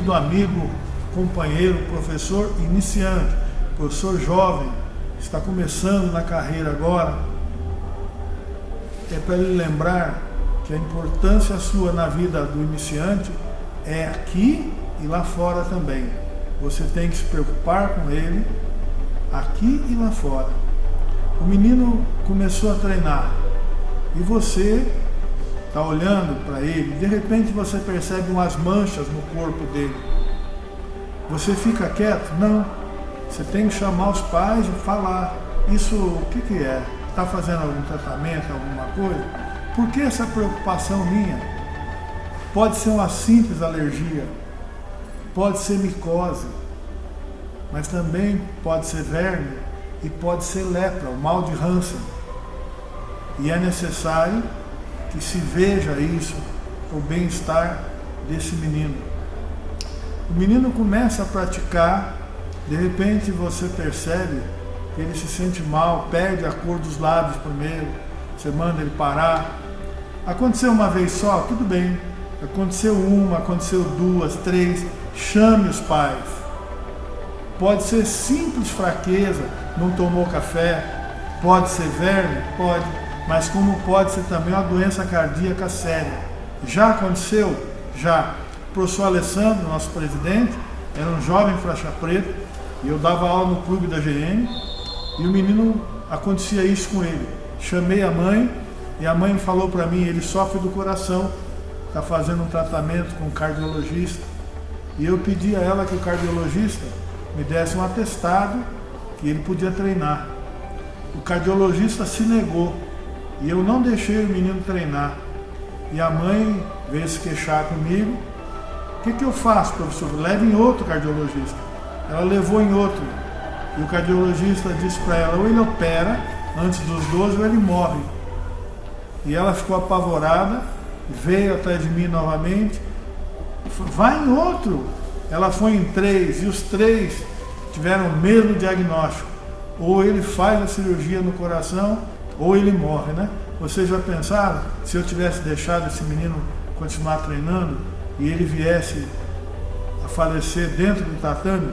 querido amigo, companheiro, professor iniciante, professor jovem, está começando na carreira agora, é para ele lembrar que a importância sua na vida do iniciante é aqui e lá fora também. Você tem que se preocupar com ele aqui e lá fora. O menino começou a treinar e você está olhando para ele, de repente você percebe umas manchas no corpo dele. Você fica quieto? Não. Você tem que chamar os pais e falar, isso o que é? Está fazendo algum tratamento, alguma coisa? Por que essa preocupação minha? Pode ser uma simples alergia, pode ser micose, mas também pode ser verme e pode ser lepra, o mal de Hansen. E é necessário que se veja isso, o bem-estar desse menino. O menino começa a praticar, de repente você percebe que ele se sente mal, perde a cor dos lábios primeiro, você manda ele parar. Aconteceu uma vez só, tudo bem. Aconteceu uma, aconteceu duas, três, chame os pais. Pode ser simples fraqueza, não tomou café, pode ser verme, pode, mas como pode ser também uma doença cardíaca séria. Já aconteceu? Já. O professor Alessandro, nosso presidente, era um jovem faixa preta, e eu dava aula no clube da GM, e o menino, acontecia isso com ele. Chamei a mãe, e a mãe falou para mim, ele sofre do coração, está fazendo um tratamento com um cardiologista. E eu pedi a ela que o cardiologista me desse um atestado que ele podia treinar. O cardiologista se negou, e eu não deixei o menino treinar. E a mãe veio se queixar comigo. O que eu faço, professor? Leve em outro cardiologista. Ela levou em outro. E o cardiologista disse para ela, ou ele opera antes dos 12 ou ele morre. E ela ficou apavorada, veio atrás de mim novamente, vai em outro. Ela foi em 3 e os 3 tiveram o mesmo diagnóstico. Ou ele faz a cirurgia no coração, ou ele morre, né? Vocês já pensaram, se eu tivesse deixado esse menino continuar treinando e ele viesse a falecer dentro do tatame?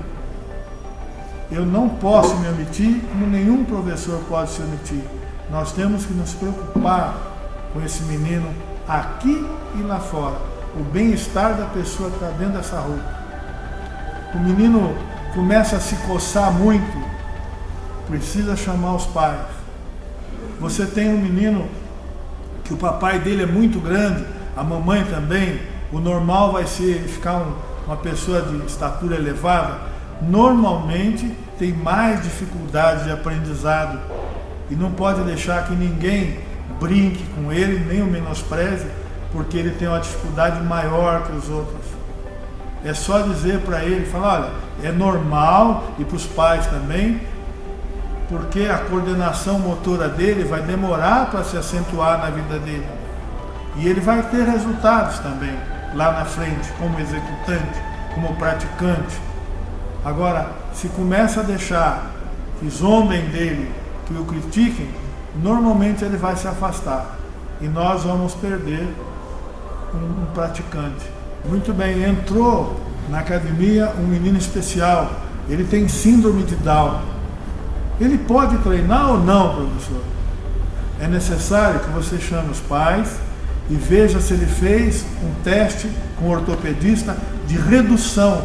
Eu não posso me omitir, como nenhum professor pode se omitir. Nós temos que nos preocupar com esse menino aqui e lá fora. O bem-estar da pessoa que está dentro dessa roupa. O menino começa a se coçar muito, precisa chamar os pais. Você tem um menino que o papai dele é muito grande, a mamãe também, o normal vai ser ele ficar uma pessoa de estatura elevada, normalmente tem mais dificuldade de aprendizado e não pode deixar que ninguém brinque com ele, nem o menospreze, porque ele tem uma dificuldade maior que os outros. É só dizer para ele, falar, olha, é normal, e para os pais também, porque a coordenação motora dele vai demorar para se acentuar na vida dele. E ele vai ter resultados também, lá na frente, como executante, como praticante. Agora, se começa a deixar que zombem dele, que o critiquem, normalmente ele vai se afastar. E nós vamos perder um praticante. Muito bem, entrou na academia um menino especial, ele tem síndrome de Down. Ele pode treinar ou não, professor? É necessário que você chame os pais e veja se ele fez um teste com o ortopedista de redução,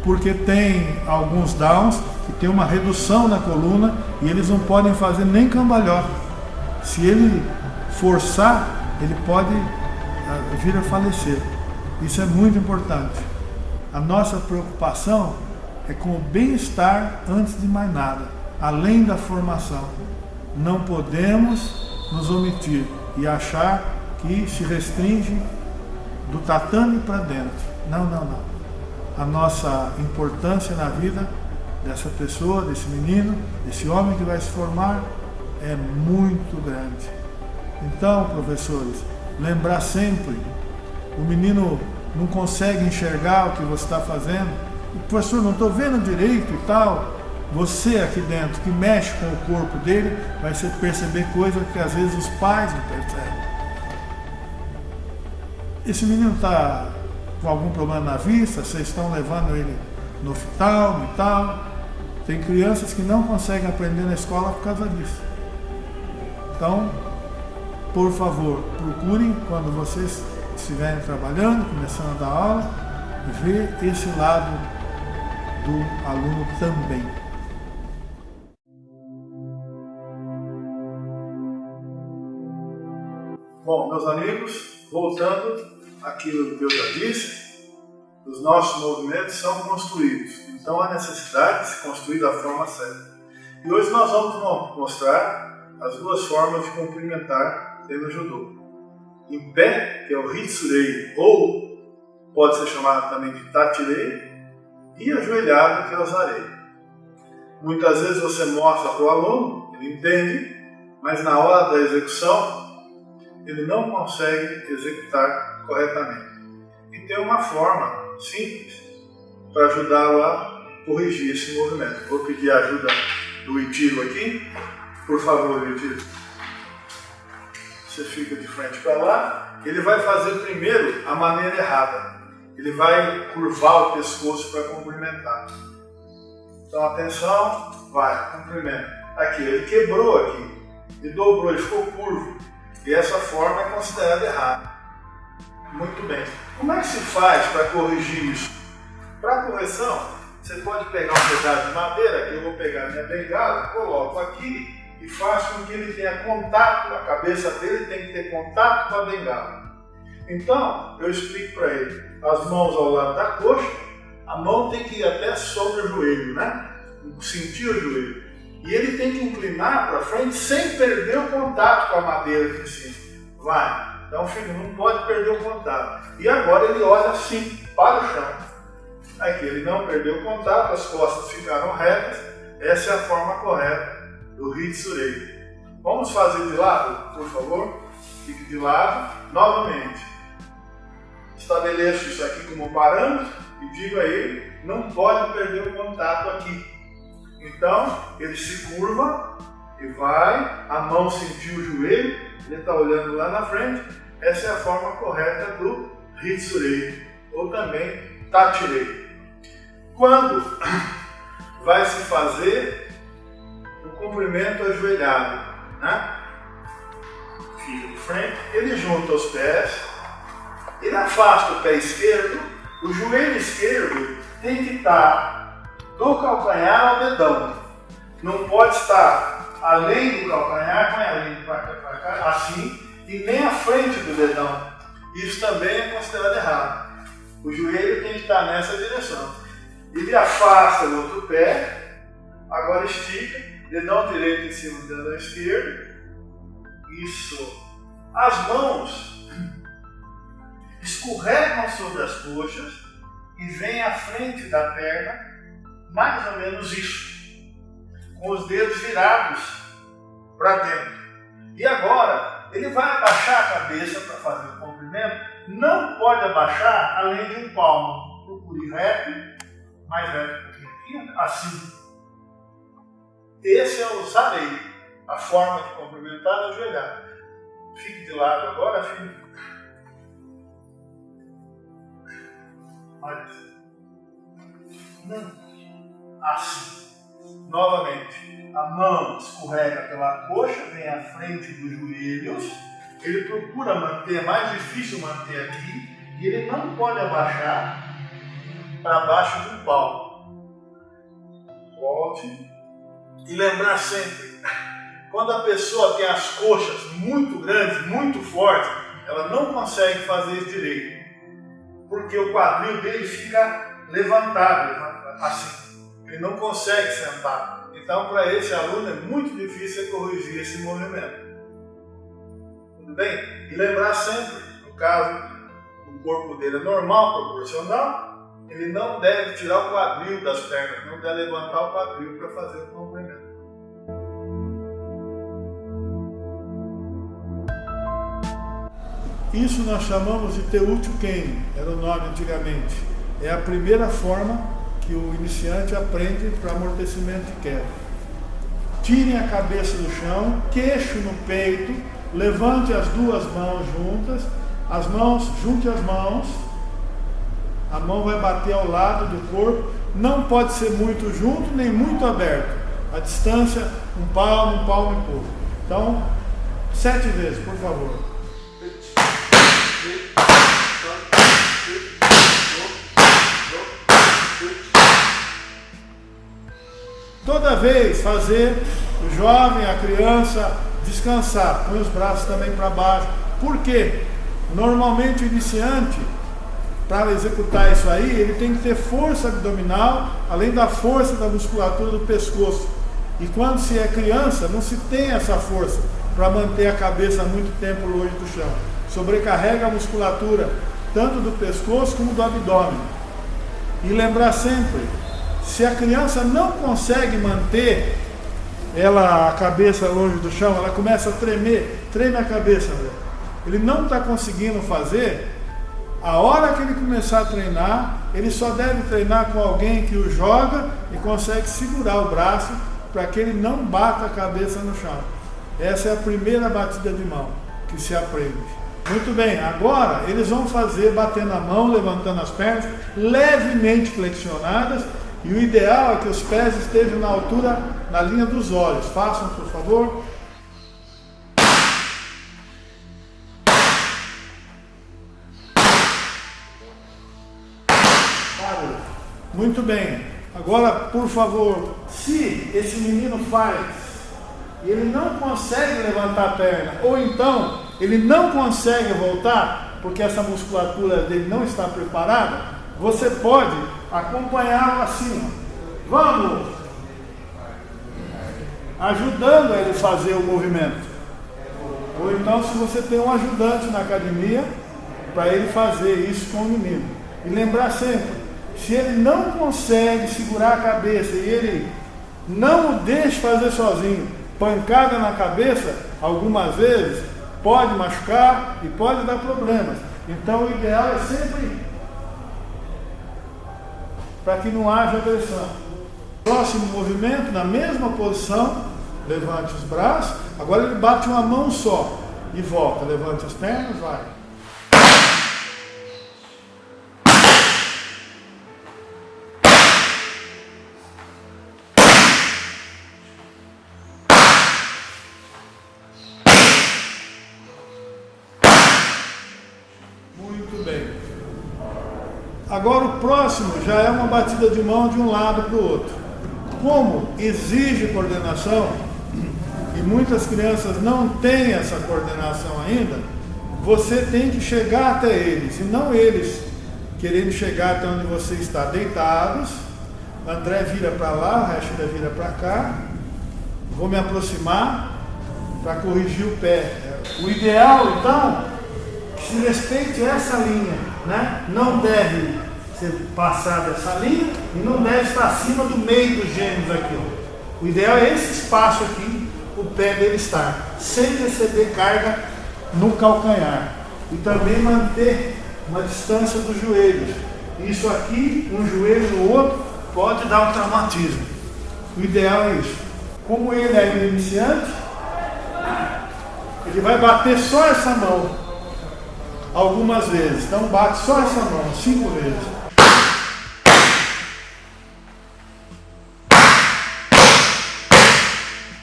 porque tem alguns Downs que tem uma redução na coluna e eles não podem fazer nem cambalhota. Se ele forçar, ele pode vir a falecer. Isso é muito importante. A nossa preocupação é com o bem-estar antes de mais nada, além da formação. Não podemos nos omitir e achar que se restringe do tatame para dentro. Não, não, não. A nossa importância na vida dessa pessoa, desse menino, desse homem que vai se formar, é muito grande. Então, professores, lembrar sempre, o menino não consegue enxergar o que você está fazendo, o professor, não estou vendo direito e tal. Você aqui dentro, que mexe com o corpo dele, vai perceber coisas que às vezes os pais não percebem. Esse menino está com algum problema na vista, vocês estão levando ele no oftalmo e tal. Tem crianças que não conseguem aprender na escola por causa disso. Então, por favor, procurem quando vocês estiverem trabalhando, começando a dar aula, ver esse lado do aluno também. Bom, meus amigos, voltando àquilo que eu já disse, os nossos movimentos são construídos. Então há necessidade de se construir da forma certa. E hoje nós vamos mostrar as duas formas de cumprimentar no judô. Em pé, que é o hitsurei, ou pode ser chamado também de tatirei, e ajoelhado, que é o zarei. Muitas vezes você mostra para o aluno, ele entende, mas na hora da execução, ele não consegue executar corretamente. E tem uma forma simples para ajudá-lo a corrigir esse movimento. Vou pedir a ajuda do Itiro aqui. Por favor, Itiro. Você fica de frente para lá. Ele vai fazer primeiro a maneira errada. Ele vai curvar o pescoço para cumprimentar. Então, atenção, vai, cumprimento. Aqui, ele quebrou aqui. Ele dobrou, ele ficou curvo. E essa forma é considerada errada. Muito bem. Como é que se faz para corrigir isso? Para correção, você pode pegar um pedaço de madeira, que eu vou pegar minha bengala, coloco aqui e faço com que ele tenha contato, a cabeça dele tem que ter contato com a bengala. Então, eu explico para ele, as mãos ao lado da coxa, a mão tem que ir até sobre o joelho, né? Sentir o joelho. E ele tem que inclinar para frente sem perder o contato com a madeira aqui em cima. Vai. Então, filho, não pode perder o contato. E agora ele olha assim, para o chão. Aqui, ele não perdeu o contato, as costas ficaram retas. Essa é a forma correta do hitsurei. Vamos fazer de lado, por favor? Fique de lado. Novamente. Estabeleço isso aqui como parâmetro e digo a ele, não pode perder o contato aqui. Então, ele se curva e vai, a mão sentiu o joelho, ele está olhando lá na frente. Essa é a forma correta do hitsurei, ou também tatirei. Quando vai se fazer o cumprimento ajoelhado, né? Fica de frente, ele junta os pés, ele afasta o pé esquerdo, o joelho esquerdo tem que estar do calcanhar ao dedão. Não pode estar além do calcanhar, põe a língua para cá, assim, e nem à frente do dedão. Isso também é considerado errado. O joelho tem que estar nessa direção. Ele afasta o outro pé, agora estica, dedão direito em cima do dedão esquerdo. Isso. As mãos escorregam sobre as coxas e vêm à frente da perna, mais ou menos isso, com os dedos virados para dentro. E agora, ele vai abaixar a cabeça para fazer o comprimento, não pode abaixar além de um palmo. Procure reto, mais reto um pouquinho aqui, assim. Esse é o zarei, a forma de cumprimentar é ajoelhar. Fique de lado agora, filho. Mais. Não. Assim. Novamente, a mão escorrega pela coxa, vem à frente dos joelhos. Ele procura manter, é mais difícil manter aqui, e ele não pode abaixar para baixo do palmo. Volte. E lembrar sempre, quando a pessoa tem as coxas muito grandes, muito fortes, ela não consegue fazer isso direito, porque o quadril dele fica levantado assim. Ele não consegue sentar. Então, para esse aluno é muito difícil corrigir esse movimento. Tudo bem? E lembrar sempre, no caso, o corpo dele é normal, proporcional, ele não deve tirar o quadril das pernas, não deve levantar o quadril para fazer o comprimento. Isso nós chamamos de Teuchu Ken, era o nome antigamente. É a primeira forma que o iniciante aprende para amortecimento de queda. Tirem a cabeça do chão, queixo no peito, levante as duas mãos juntas, junte as mãos, a mão vai bater ao lado do corpo, não pode ser muito junto nem muito aberto. A distância, um palmo e pouco. Então, 7 vezes, por favor. Toda vez fazer o jovem, a criança descansar, põe os braços também para baixo. Por quê? Normalmente o iniciante, para executar isso aí, ele tem que ter força abdominal, além da força da musculatura do pescoço. E quando se é criança, não se tem essa força para manter a cabeça muito tempo longe do chão. Sobrecarrega a musculatura, tanto do pescoço como do abdômen. E lembrar sempre, se a criança não consegue manter a cabeça longe do chão, ela começa a tremer, treme a cabeça, ele não está conseguindo fazer, a hora que ele começar a treinar, ele só deve treinar com alguém que o joga e consegue segurar o braço para que ele não bata a cabeça no chão. Essa é a primeira batida de mão que se aprende. Muito bem, agora eles vão fazer batendo a mão, levantando as pernas, levemente flexionadas, e o ideal é que os pés estejam na altura, na linha dos olhos. Façam, por favor. Parou. Muito bem. Agora, por favor, se esse menino faz e ele não consegue levantar a perna, ou então ele não consegue voltar, porque essa musculatura dele não está preparada, você pode acompanhá-lo assim, vamos, ajudando ele a fazer o movimento. Ou então, se você tem um ajudante na academia, para ele fazer isso com o menino. E lembrar sempre, se ele não consegue segurar a cabeça e ele não o deixa fazer sozinho, pancada na cabeça, algumas vezes, pode machucar e pode dar problemas. Então o ideal é sempre para que não haja agressão. Próximo movimento, na mesma posição, levante os braços, agora ele bate uma mão só e volta, levante as pernas, vai. Muito bem. Agora o próximo já é uma batida de mão de um lado para o outro. Como exige coordenação, e muitas crianças não têm essa coordenação ainda, você tem que chegar até eles, e não eles querendo chegar até onde você está. Deitados, o André vira para lá, o Rashida vira para cá, vou me aproximar para corrigir o pé. O ideal, então, que se respeite essa linha, né? Não deve ser passada essa linha e não deve estar acima do meio dos gêmeos aqui. O ideal é esse espaço aqui, o pé dele estar, sem receber carga no calcanhar. E também manter uma distância dos joelhos. Isso aqui, um joelho no outro, pode dar um traumatismo. O ideal é isso. Como ele é iniciante, ele vai bater só essa mão algumas vezes. Então bate só essa mão, 5 vezes.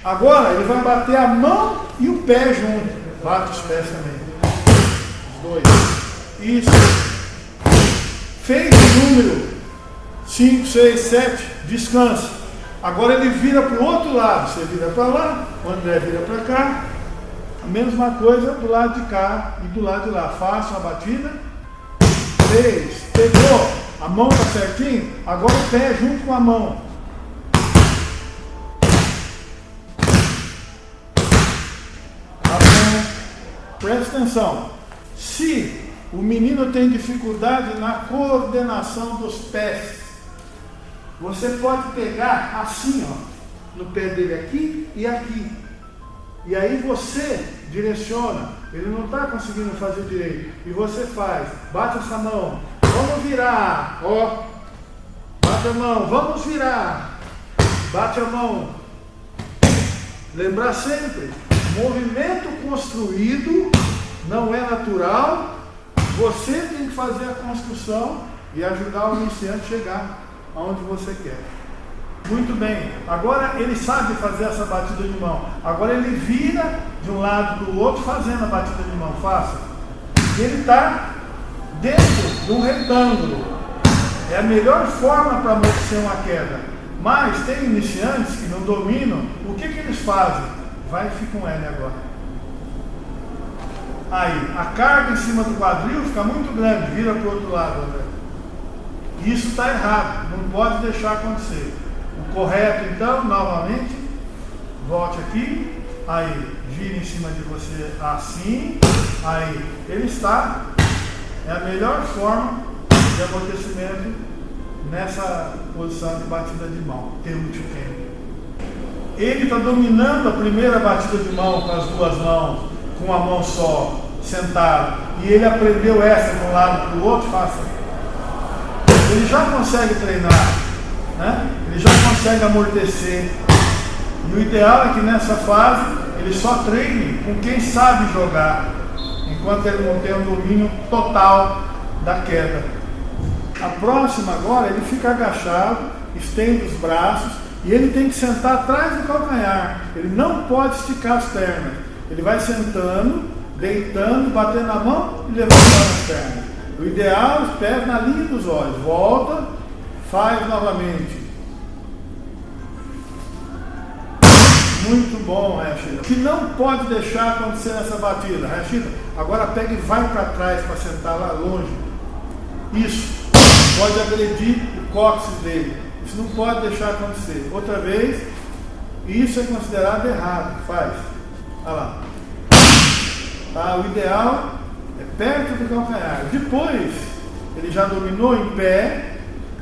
Agora ele vai bater a mão e o pé junto. Bate os pés também. Os dois. Isso. Fez o número 5, 6, 7. Descansa. Agora ele vira para o outro lado. Você vira para lá, o André vira para cá. A mesma coisa do lado de cá e do lado de lá. Faça a batida. 3. Pegou. A mão está certinho. Agora o pé junto com a mão. Presta atenção, se o menino tem dificuldade na coordenação dos pés, você pode pegar assim, ó, no pé dele aqui e aqui. E aí você direciona, ele não está conseguindo fazer direito. E você faz, bate essa mão, vamos virar, ó, bate a mão, vamos virar, bate a mão. Lembrar sempre, movimento construído não é natural, você tem que fazer a construção e ajudar o iniciante a chegar aonde você quer. Muito bem, agora ele sabe fazer essa batida de mão. Agora ele vira de um lado para o outro fazendo a batida de mão. Faça. Ele está dentro de um retângulo. É a melhor forma para amortecer uma queda. Mas tem iniciantes que não dominam. O que eles fazem? Vai e fica um L agora. Aí, a carga em cima do quadril fica muito grande. Vira para o outro lado, André. Isso está errado. Não pode deixar acontecer. O correto, então, novamente, volte aqui, aí, gira em cima de você assim, aí, ele está, é a melhor forma de amortecimento nessa posição de batida de mão, T-útil Ken. Ele está dominando a primeira batida de mão com as duas mãos, com uma mão só, sentado, e ele aprendeu essa de um lado para o outro, faça. Ele já consegue treinar. Né? Ele já consegue amortecer. E o ideal é que nessa fase ele só treine com quem sabe jogar, enquanto ele não tem um domínio total da queda. A próxima agora, ele fica agachado, estende os braços e ele tem que sentar atrás do calcanhar. Ele não pode esticar as pernas. Ele vai sentando, deitando, batendo a mão e levantando as pernas. O ideal é os pés na linha dos olhos. Volta. Faz novamente. Muito bom, Rachida. O que não pode deixar acontecer nessa batida, Rachida, agora pega e vai para trás para sentar lá longe. Isso. Pode agredir o cóccix dele. Isso não pode deixar acontecer. Outra vez, isso é considerado errado. Faz. Olha lá. Tá? O ideal é perto do calcanhar. Depois, ele já dominou em pé.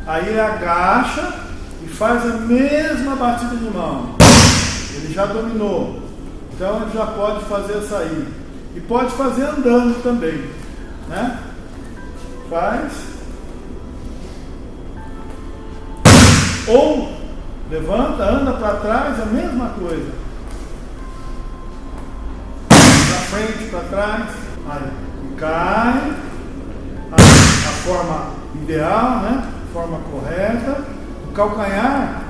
Aí ele agacha e faz a mesma batida de mão. Ele já dominou. Então ele já pode fazer essa aí. E pode fazer andando também. Né? Faz. Ou levanta, anda para trás, a mesma coisa. Para frente, para trás. Aí cai. A forma ideal, né? Forma correta, o calcanhar,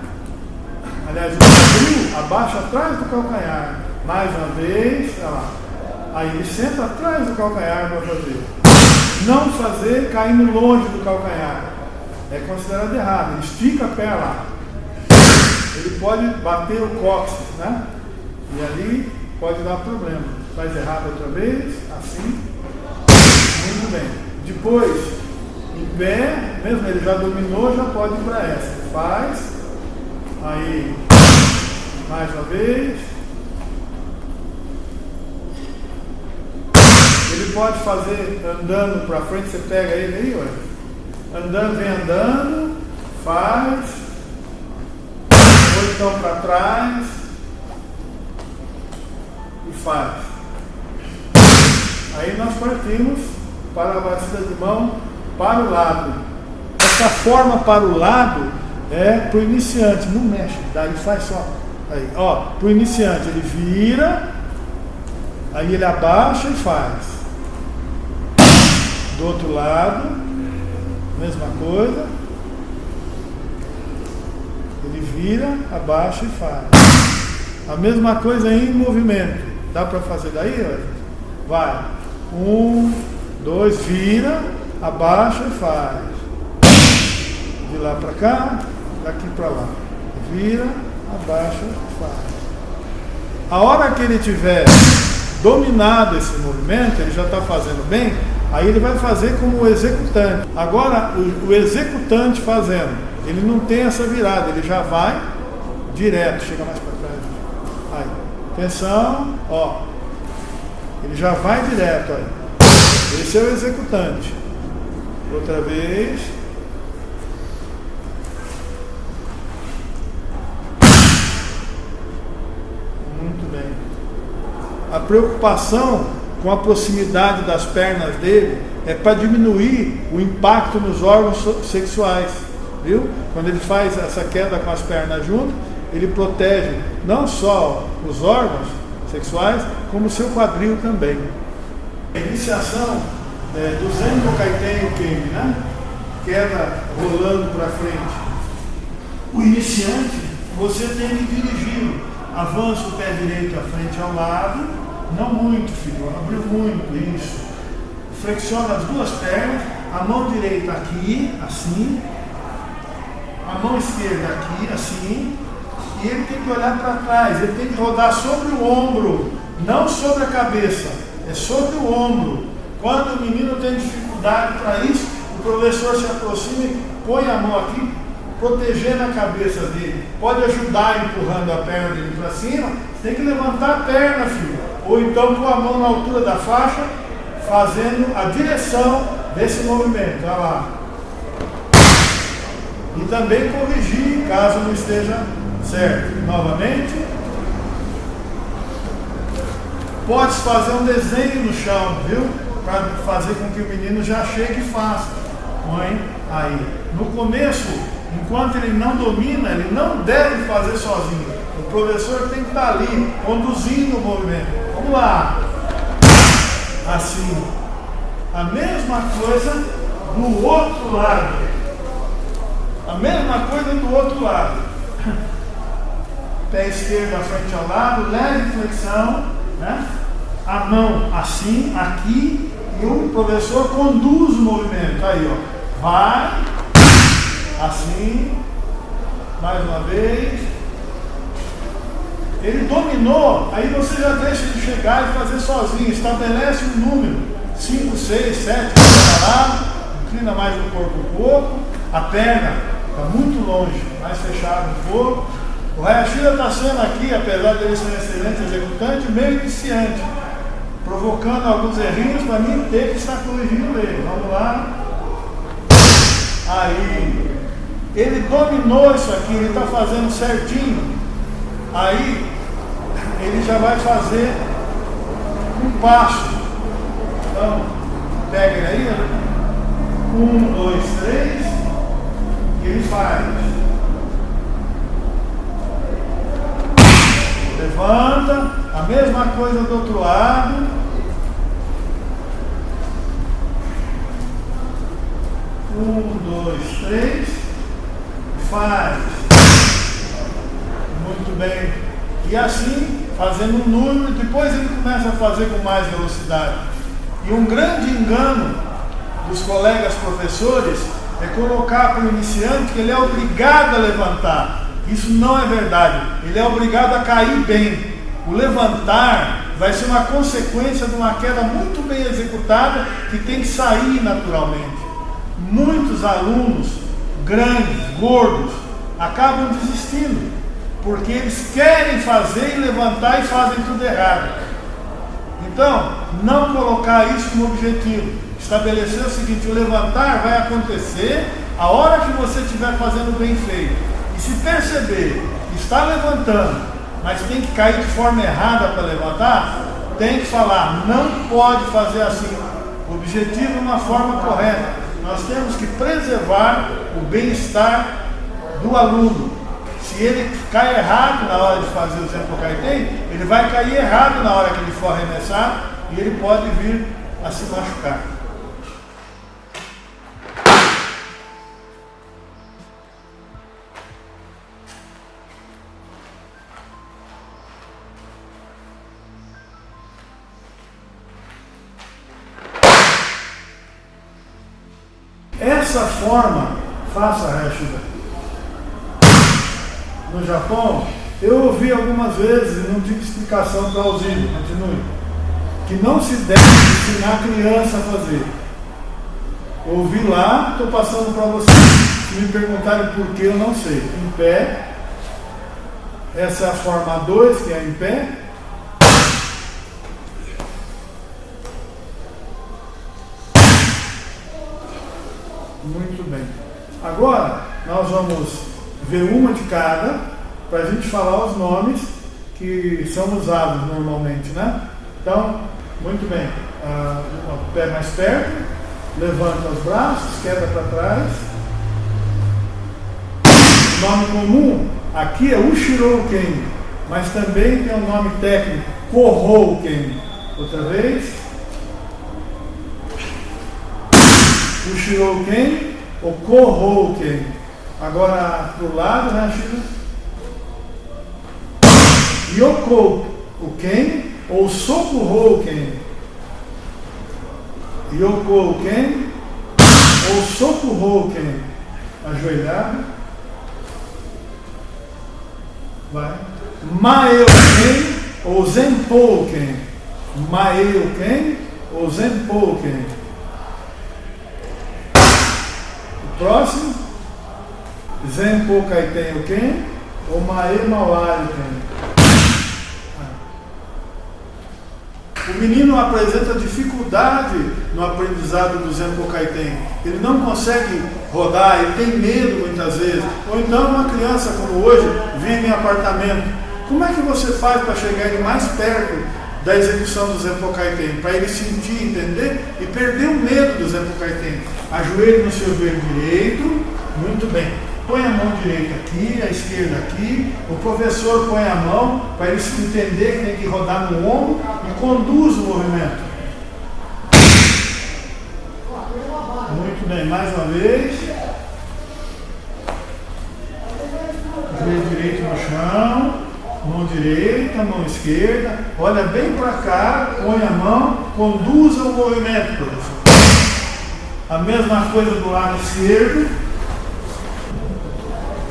aliás, o quadril abaixa atrás do calcanhar, mais uma vez, olha lá. Aí ele senta atrás do calcanhar para fazer. Não fazer caindo longe do calcanhar, é considerado errado. Ele estica a perna lá, ele pode bater o cóccix, né? E ali pode dar problema. Faz errado outra vez, assim, muito bem. Depois, em pé, mesmo ele já dominou, já pode ir para essa. Faz. Aí, mais uma vez. Ele pode fazer andando para frente, você pega ele aí, olha. Andando, vem andando. Faz. Ou então para trás. E faz. Aí nós partimos para a batida de mão para o lado. Essa forma para o lado é para o iniciante, não mexe, daí faz só. Aí, ó, para o iniciante ele vira, aí ele abaixa e faz. Do outro lado, mesma coisa. Ele vira, abaixa e faz. A mesma coisa em movimento. Dá para fazer daí? Ó? Vai. 1, 2, vira, abaixa e faz. De lá para cá, daqui para lá. Vira, abaixa e faz. A hora que ele tiver dominado esse movimento, ele já está fazendo bem, aí ele vai fazer como o executante. Agora, o executante fazendo, ele não tem essa virada, ele já vai direto. Chega mais para trás. Aí, atenção, ó. Ele já vai direto aí. Esse é o executante. Outra vez. Muito bem. A preocupação com a proximidade das pernas dele é para diminuir o impacto nos órgãos sexuais. Viu? Quando ele faz essa queda com as pernas juntas, ele protege não só os órgãos sexuais, como o seu quadril também. A iniciação do Zen no Kaiten Ukeimi, né? queda rolando para frente. O iniciante, você tem que dirigi-lo. Avança o pé direito à frente ao lado, não muito, filho, abriu muito, isso. Flexiona as duas pernas, a mão direita aqui, assim, a mão esquerda aqui, assim, e ele tem que olhar para trás, ele tem que rodar sobre o ombro, não sobre a cabeça, é sobre o ombro. Quando o menino tem dificuldade para isso, o professor se aproxima e põe a mão aqui, protegendo a cabeça dele. Pode ajudar empurrando a perna dele para cima, tem que levantar a perna, filho. Ou então pôr a mão na altura da faixa, fazendo a direção desse movimento. Olha lá. E também corrigir caso não esteja certo. Novamente. Pode fazer um desenho no chão, viu? Para fazer com que o menino já chegue e faça. Põe aí. No começo, enquanto ele não domina, ele não deve fazer sozinho. O professor tem que estar ali, conduzindo o movimento. Vamos lá. Assim. A mesma coisa do outro lado. A mesma coisa do outro lado. Pé esquerdo à frente ao lado, leve flexão, né? A mão assim, aqui, e o professor conduz o movimento. Aí, ó. Vai. Assim. Mais uma vez. Ele dominou, aí você já deixa ele chegar e fazer sozinho. Estabelece um número. 5, 6, 7, para lá. Inclina mais o corpo um pouco. A perna está muito longe, mais fechada um pouco. O Hayashida está sendo aqui, apesar de ele ser um excelente executante, meio iniciante, provocando alguns errinhos para mim ter que estar corrigindo ele. Vamos lá. Aí, ele dominou isso aqui, ele está fazendo certinho. Aí, ele já vai fazer um passo. Então, pega ele aí, né? 1, 2, 3, e ele faz. Levanta, a mesma coisa do outro lado. Um, dois, três, faz. Muito bem. E assim, fazendo um número, depois ele começa a fazer com mais velocidade. E um grande engano dos colegas professores é colocar para o iniciante que ele é obrigado a levantar. Isso não é verdade. Ele é obrigado a cair bem. O levantar vai ser uma consequência de uma queda muito bem executada que tem que sair naturalmente. Muitos alunos grandes, gordos, acabam desistindo porque eles querem fazer e levantar e fazem tudo errado. Então, não colocar isso como objetivo. Estabelecer o seguinte: o levantar vai acontecer a hora que você estiver fazendo bem feito. E se perceber que está levantando, mas tem que cair de forma errada para levantar, tem que falar, não pode fazer assim. O objetivo é uma forma correta. Nós temos que preservar o bem-estar do aluno. Se ele cai errado na hora de fazer o Zenpo Kaiten, ele vai cair errado na hora que ele for arremessar e ele pode vir a se machucar. Essa forma, faça Hayashida. No Japão, eu ouvi algumas vezes e não tive explicação plausível, continue, que não se deve ensinar a criança a fazer. Ouvi lá, estou passando para vocês. Se me perguntarem por que, eu não sei. Em pé, essa é a forma 2, que é em pé. Muito bem. Agora, nós vamos ver uma de cada, para a gente falar os nomes que são usados normalmente, né? Então, muito bem. O pé mais perto, levanta os braços, queda para trás. O nome comum aqui é Ushiro-ken, mas também tem um nome técnico, Kohou-ken. Outra vez. Ushiro-ken, o Kohouken. Agora pro lado, Rashida. Yokouken ou Sokuhouken. Yokouken ou Sokuhouken. Ajoelhado. Vai. Maeuken ou Zenpouken. Maeuken ou Zenpouken. O próximo. Zenpoukaiten ou Maemauariken. O menino apresenta dificuldade no aprendizado do Zenpoukaiten. Ele não consegue rodar, ele tem medo muitas vezes. Ou então uma criança como hoje vive em apartamento. Como é que você faz para chegar ele mais perto da execução do Zenpoukaiten? Para ele sentir, entender e perder o medo do Zenpoukaiten. Ajoelhe no seu joelho direito, muito bem. Põe a mão direita aqui, a esquerda aqui. O professor põe a mão para ele se entender que tem que rodar no ombro e conduz o movimento. Muito bem, mais uma vez. Joelho direito no chão, mão direita, mão esquerda. Olha bem para cá, põe a mão, conduza o movimento, professor. A mesma coisa do lado esquerdo.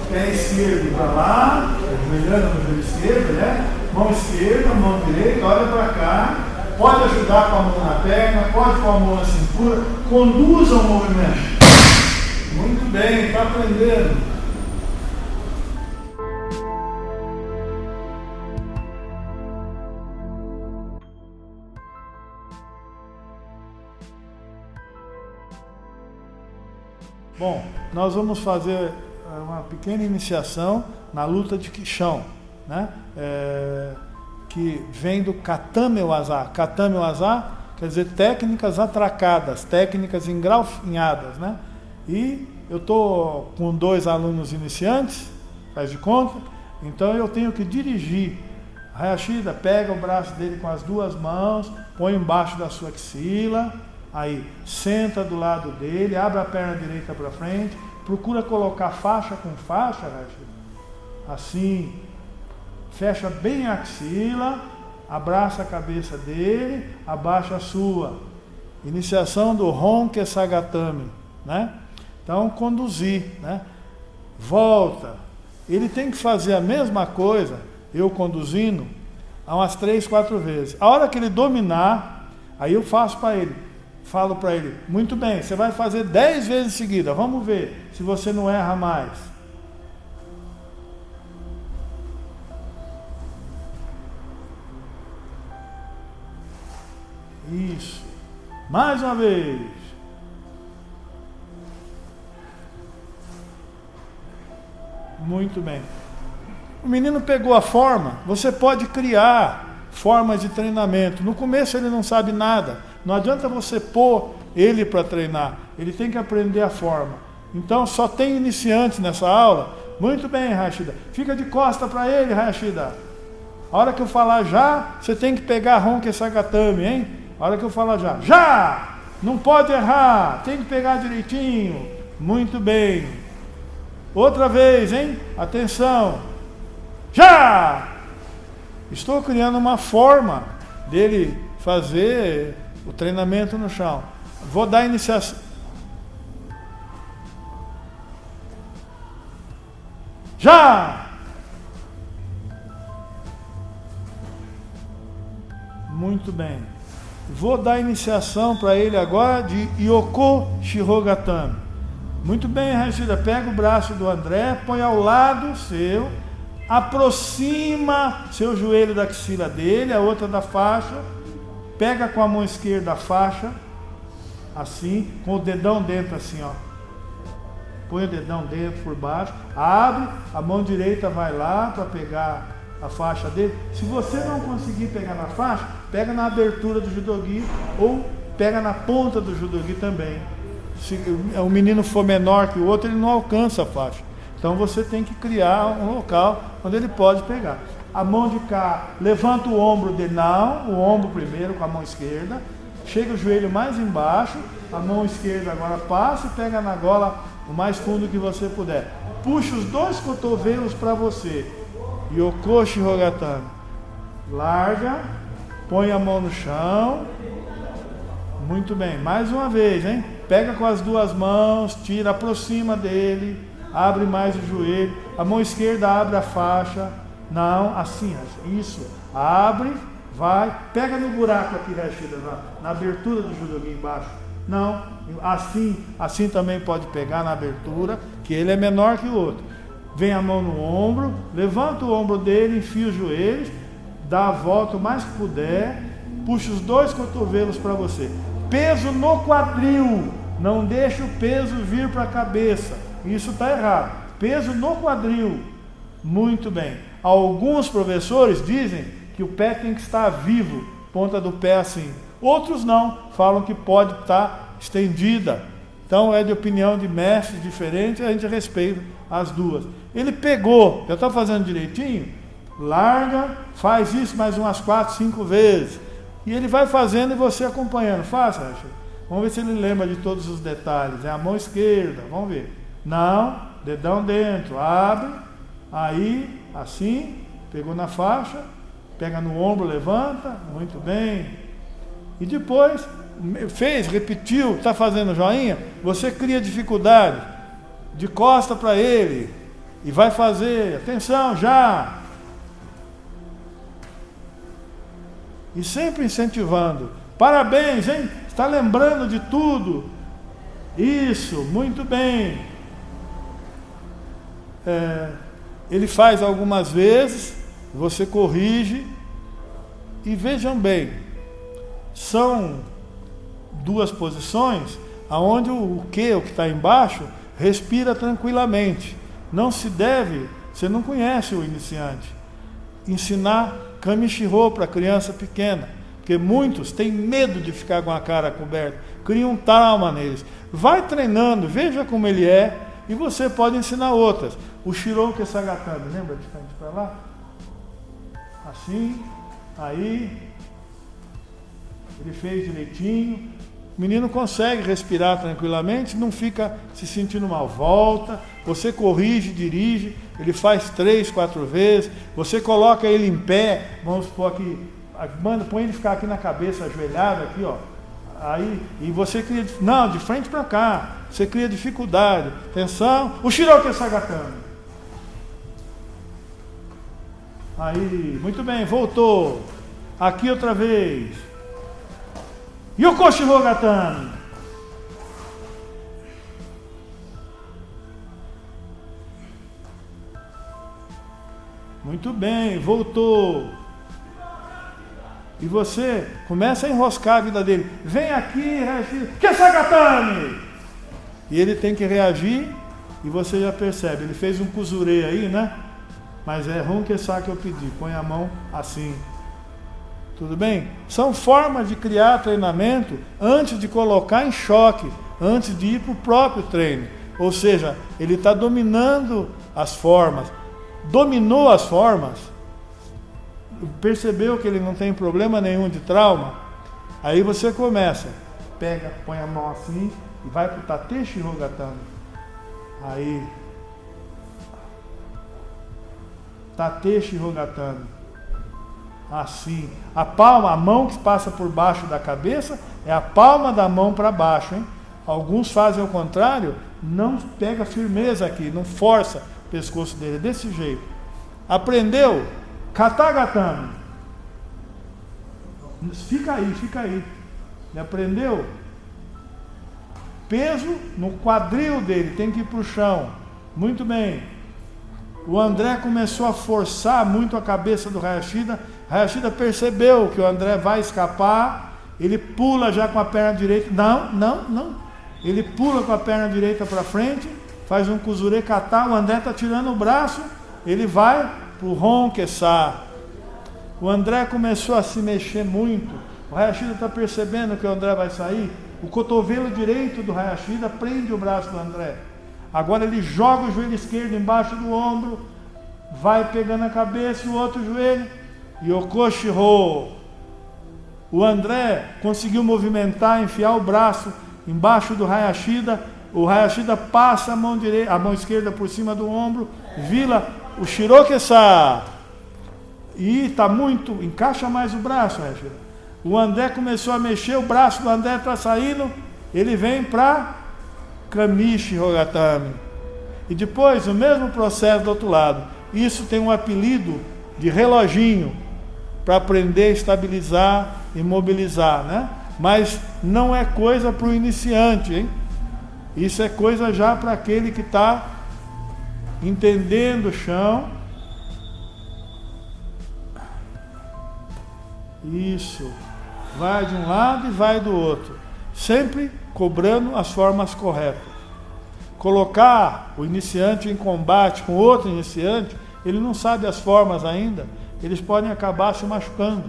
Pé esquerdo para lá, ajoelhando no joelho esquerdo, né? Mão esquerda, mão direita, olha para cá. Pode ajudar com a mão na perna, pode com a mão na cintura. Conduza o movimento. Muito bem, está aprendendo. Bom, nós vamos fazer uma pequena iniciação na luta de chão, né? Que vem do Katame Waza. Katame Waza quer dizer técnicas atracadas, técnicas engalfinhadas, né? E eu estou com 2 alunos iniciantes, faz de conta, então eu tenho que dirigir. Hayashida pega o braço dele com as 2 mãos, põe embaixo da sua axila, aí senta do lado dele, abre a perna direita para frente, procura colocar faixa com faixa, assim, fecha bem a axila, abraça a cabeça dele, abaixa a sua. Iniciação do Honke Sagatame, né? Então, conduzir, né? Volta. Ele tem que fazer a mesma coisa, eu conduzindo, umas 3, 4 vezes. A hora que ele dominar, aí eu faço para ele. Falo para ele, muito bem, você vai fazer 10 vezes em seguida, vamos ver se você não erra mais. Isso. Mais uma vez. Muito bem. O menino pegou a forma, você pode criar formas de treinamento. No começo ele não sabe nada. Não adianta você pôr ele para treinar. Ele tem que aprender a forma. Então só tem iniciantes nessa aula. Muito bem, Rashida. Fica de costa para ele, Rashida. A hora que eu falar já, você tem que pegar Honke Sagatame, hein? A hora que eu falar já. Já! Não pode errar. Tem que pegar direitinho. Muito bem. Outra vez, hein? Atenção. Já! Estou criando uma forma dele fazer o treinamento no chão. Vou dar iniciação. Já! Muito bem. Vou dar iniciação para ele agora de Yoko Shirogatame. Muito bem, Rashida. Pega o braço do André, põe ao lado seu, aproxima seu joelho da axila dele, a outra da faixa. Pega com a mão esquerda a faixa, assim, com o dedão dentro assim, ó. Põe o dedão dentro por baixo, abre, a mão direita vai lá para pegar a faixa dele. Se você não conseguir pegar na faixa, pega na abertura do judogi ou pega na ponta do judogi também. Se o menino for menor que o outro, ele não alcança a faixa. Então você tem que criar um local onde ele pode pegar. A mão de cá, levanta o ombro dele, não, o ombro primeiro com a mão esquerda, chega o joelho mais embaixo, a mão esquerda agora passa e pega na gola o mais fundo que você puder. Puxa os 2 cotovelos para você. Yoko Shirogatami. Larga, põe a mão no chão. Muito bem, mais uma vez, hein? Pega com as 2 mãos, tira, aproxima dele, abre mais o joelho. A mão esquerda abre a faixa. Não, assim, isso. Abre, vai, pega no buraco aqui, Hayashida, na abertura do Judogi embaixo. Não, assim também pode pegar na abertura, que ele é menor que o outro. Vem a mão no ombro, levanta o ombro dele, enfia os joelhos, dá a volta o mais que puder, puxa os 2 cotovelos para você. Peso no quadril, não deixa o peso vir para a cabeça, isso está errado. Peso no quadril, muito bem. Alguns professores dizem que o pé tem que estar vivo, ponta do pé assim. Outros não, falam que pode estar estendida. Então é de opinião de mestres diferentes, a gente respeita as 2. Ele pegou, já está fazendo direitinho, larga, faz isso mais umas 4, 5 vezes. E ele vai fazendo e você acompanhando. Faça, Rachel. Vamos ver se ele lembra de todos os detalhes. É a mão esquerda, vamos ver. Não, dedão dentro, abre, aí, assim, pegou na faixa, pega no ombro, levanta, muito bem. E depois, fez, repetiu, está fazendo joinha, você cria dificuldade, de costa para ele, e vai fazer, atenção, já. E sempre incentivando. Parabéns, hein? Está lembrando de tudo. Isso, muito bem. Ele faz algumas vezes, você corrige. E vejam bem, são 2 posições onde o que está embaixo respira tranquilamente. Não se deve, você não conhece o iniciante, ensinar Kami Shiro para criança pequena, porque muitos têm medo de ficar com a cara coberta, criam um trauma neles. Vai treinando, veja como ele é, e você pode ensinar outras. O Shiroke Sagatami, lembra de frente para lá? Assim, aí, ele fez direitinho. O menino consegue respirar tranquilamente, não fica se sentindo mal. Volta, você corrige, dirige, ele faz 3, 4 vezes, você coloca ele em pé, vamos supor aqui, põe ele ficar aqui na cabeça, ajoelhado aqui, ó. Aí, e você cria, não, de frente para cá, você cria dificuldade. Atenção, o Shiroke Sagatami. Aí, muito bem, voltou. Aqui outra vez. Yoko Shirogatami. Muito bem, voltou. E você começa a enroscar a vida dele. Vem aqui, que Sagatami! E ele tem que reagir, e você já percebe. Ele fez um kuzure aí, né? Mas é Runkesa que eu pedi. Põe a mão assim. Tudo bem? São formas de criar treinamento antes de colocar em choque, antes de ir para o próprio treino. Ou seja, ele está dominando as formas. Dominou as formas, percebeu que ele não tem problema nenhum de trauma, aí você começa, pega, põe a mão assim e vai para o Tate Shirogatami. Aí, Tate Shirogatami. Assim, a palma, a mão que passa por baixo da cabeça é a palma da mão para baixo, hein? Alguns fazem o contrário, não pega firmeza aqui, não força o pescoço dele, desse jeito. Aprendeu? Katagatami. Fica aí. Ele aprendeu? Peso no quadril dele, tem que ir para o chão. Muito bem. O André começou a forçar muito a cabeça do Hayashida. Hayashida percebeu que o André vai escapar. Ele pula já com a perna direita. Não. Ele pula com a perna direita para frente, faz um kuzure kata. O André está tirando o braço. Ele vai para o Ronkesa. O André começou a se mexer muito. O Hayashida está percebendo que o André vai sair. O cotovelo direito do Hayashida prende o braço do André. Agora ele joga o joelho esquerdo embaixo do ombro, vai pegando a cabeça e o outro joelho. Yoko Shiro. O André conseguiu movimentar, enfiar o braço embaixo do Hayashida. o Hayashida passa a mão esquerda por cima do ombro, vira o Shirokesa. E está muito, encaixa mais o braço, Hayashida. O André começou a mexer, o braço do André está saindo, ele vem para Kamishi Hogatami. E depois o mesmo processo do outro lado. Isso tem um apelido de reloginho, para aprender a estabilizar e mobilizar, né? Mas não é coisa para o iniciante, hein? Isso é coisa já para aquele que está entendendo o chão. Isso. Vai de um lado e vai do outro. Sempre cobrando as formas corretas. Colocar o iniciante em combate com outro iniciante, ele não sabe as formas ainda, eles podem acabar se machucando.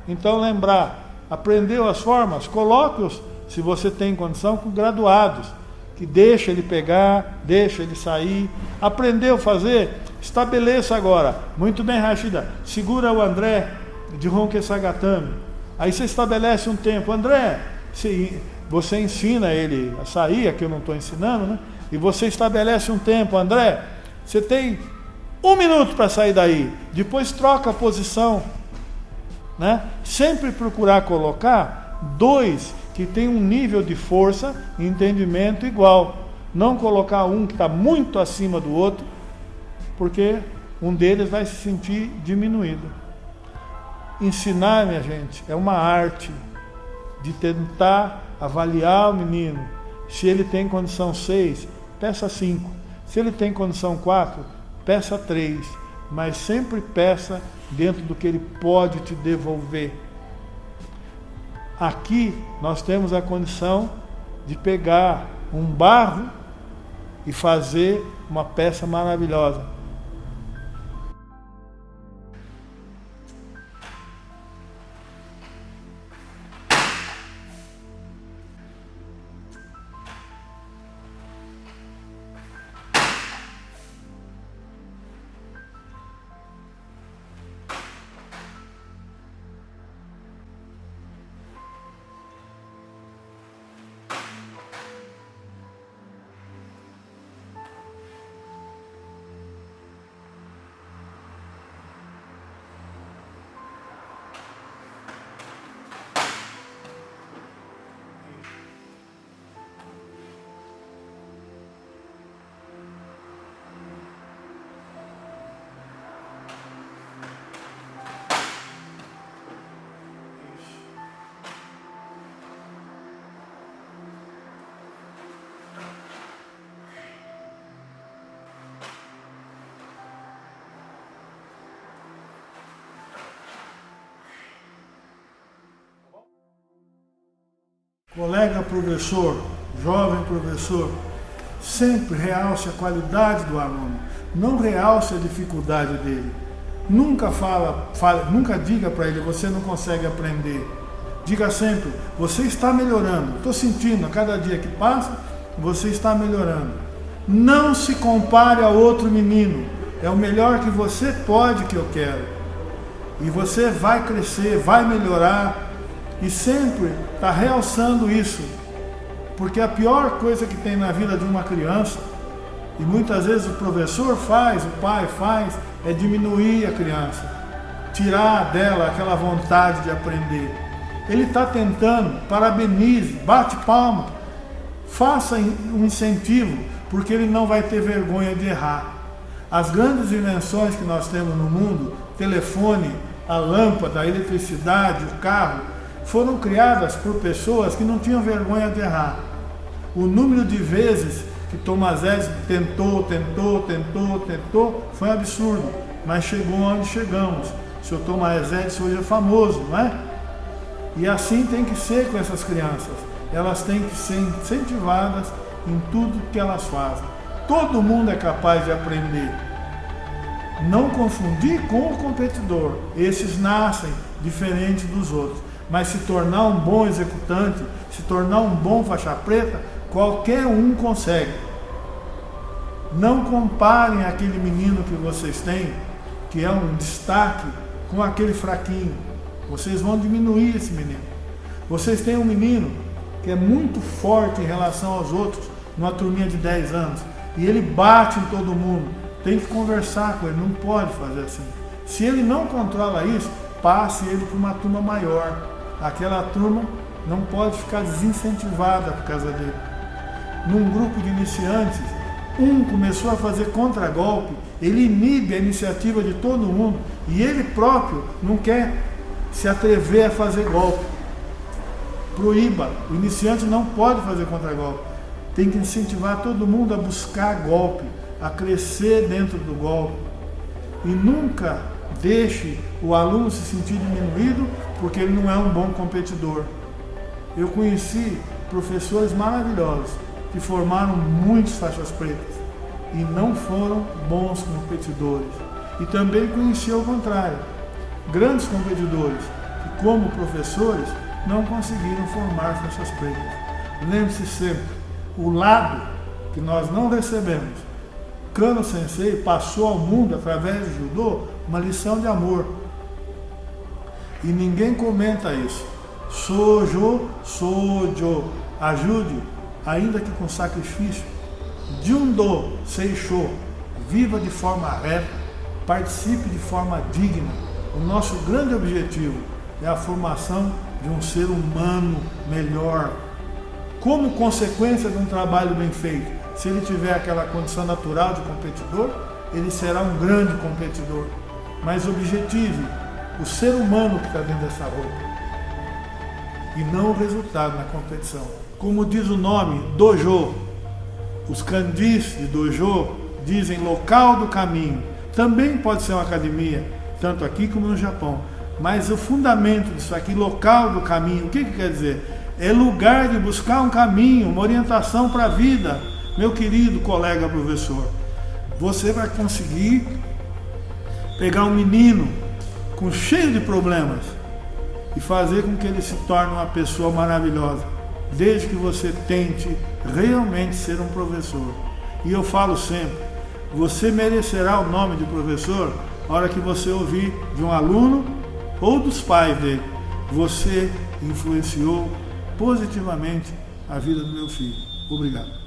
Então lembrar, aprendeu as formas, coloque-os, se você tem condição, com graduados, que deixa ele pegar, deixa ele sair. Aprendeu a fazer? Estabeleça agora. Muito bem, Hayashida, segura o André de Honke Sagatame. Aí você estabelece um tempo. André, você ensina ele a sair, aqui eu não estou ensinando, né? E você estabelece um tempo. André, você tem 1 minuto para sair daí. Depois troca a posição, né? Sempre procurar colocar 2 que tem um nível de força e entendimento igual. Não colocar um que está muito acima do outro, porque um deles vai se sentir diminuído. Ensinar, minha gente, é uma arte de tentar avaliar o menino. Se ele tem condição 6, peça 5. Se ele tem condição 4, peça 3. Mas sempre peça dentro do que ele pode te devolver. Aqui nós temos a condição de pegar um barro e fazer uma peça maravilhosa. Colega professor, jovem professor, sempre realce a qualidade do aluno, não realce a dificuldade dele. Nunca nunca diga para ele, você não consegue aprender. Diga sempre, você está melhorando. Estou sentindo, a cada dia que passa, você está melhorando. Não se compare a outro menino. É o melhor que você pode que eu quero. E você vai crescer, vai melhorar. E sempre está realçando isso, porque a pior coisa que tem na vida de uma criança, e muitas vezes o professor faz, o pai faz, é diminuir a criança, tirar dela aquela vontade de aprender. Ele está tentando, parabenize, bate palma, faça um incentivo, porque ele não vai ter vergonha de errar. As grandes invenções que nós temos no mundo, telefone, a lâmpada, a eletricidade, o carro, foram criadas por pessoas que não tinham vergonha de errar. O número de vezes que Thomas Edison tentou foi absurdo, mas chegou onde chegamos. O Sr. Thomas Edison hoje é famoso, não é? E assim tem que ser com essas crianças. Elas têm que ser incentivadas em tudo que elas fazem. Todo mundo é capaz de aprender. Não confundir com o competidor. Esses nascem diferente dos outros. Mas se tornar um bom executante, se tornar um bom faixa preta, qualquer um consegue. Não comparem aquele menino que vocês têm, que é um destaque, com aquele fraquinho. Vocês vão diminuir esse menino. Vocês têm um menino que é muito forte em relação aos outros, numa turminha de 10 anos, e ele bate em todo mundo, tem que conversar com ele, não pode fazer assim. Se ele não controla isso, passe ele para uma turma maior. Aquela turma não pode ficar desincentivada por causa dele. Num grupo de iniciantes, um começou a fazer contragolpe, ele inibe a iniciativa de todo mundo e ele próprio não quer se atrever a fazer golpe. Proíba, o iniciante não pode fazer contragolpe. Tem que incentivar todo mundo a buscar golpe, a crescer dentro do golpe. E nunca deixe o aluno se sentir diminuído porque ele não é um bom competidor. Eu conheci professores maravilhosos que formaram muitos faixas pretas e não foram bons competidores. E também conheci ao contrário, grandes competidores que, como professores, não conseguiram formar faixas pretas. Lembre-se sempre, o lado que nós não recebemos, Kano Sensei passou ao mundo, através do judô, uma lição de amor. E ninguém comenta isso. Sojo, ajude, ainda que com sacrifício. Jundo, Seisho, viva de forma reta, participe de forma digna. O nosso grande objetivo é a formação de um ser humano melhor. Como consequência de um trabalho bem feito, se ele tiver aquela condição natural de competidor, ele será um grande competidor. Mas objetive o ser humano que está dentro dessa roupa e não o resultado na competição. Como diz o nome, dojo. Os kanjis de dojo dizem local do caminho. Também pode ser uma academia, tanto aqui como no Japão. Mas o fundamento disso aqui, local do caminho, o que quer dizer? É lugar de buscar um caminho, uma orientação para a vida. Meu querido colega professor, você vai conseguir pegar um menino cheio de problemas e fazer com que ele se torne uma pessoa maravilhosa, desde que você tente realmente ser um professor. E eu falo sempre, você merecerá o nome de professor na hora que você ouvir de um aluno ou dos pais dele: você influenciou positivamente a vida do meu filho. Obrigado.